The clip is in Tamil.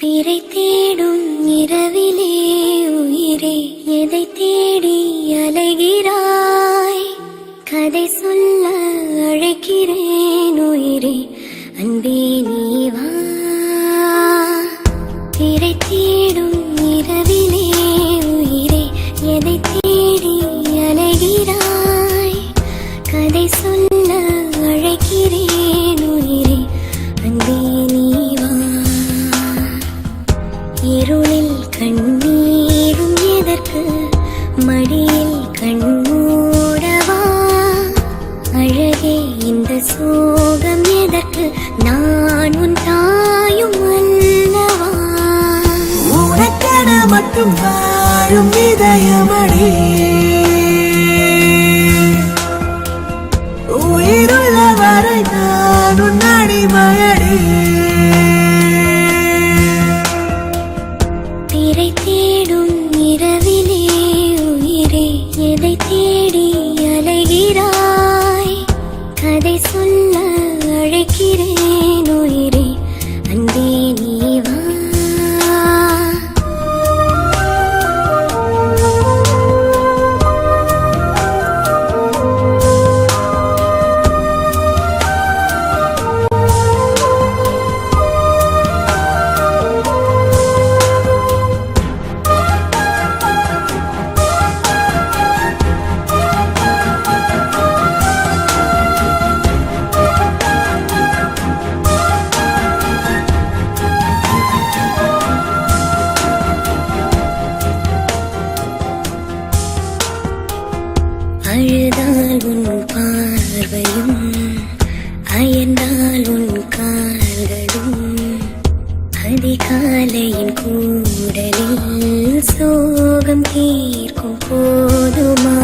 திரை தேடும் இரவிலே உயிரே எதை தேடி அலைகிறாய்? கதை சொல்ல அழைக்கிறேன் உயிரே, அன்பே நீ வா. திரை தேடும் இரவிலே உயிரே எதை தேடி அலைகிறாய்? கதை சொல்ல அழைக்கிறேன் உயிரே, அன்பே நீ வா. இருளில் கண்ணீரும் எதற்கு, மடியில் கண்மூடவா? அழகே இந்த சோகம் எதற்கு, நான் உன் தாயும் அல்லவா? உனக்கென மட்டும் வாழும் இதயமடி, உயிருள்ள வரை நான் உன் அடிமையடி. திரை தேடும் இரவிலே உயிரே எதை தேடி அலைகிறாய்? கதை சொல்ல அழைக்கிறேன் உயிரே, அன்பே நீ வா. அழுதால் உன் பார்வையும், அயர்ந்தால் உன் கால்களும், அதிகாலையின் கூடலில் சோகம் தீர்க்கும் போதுமா?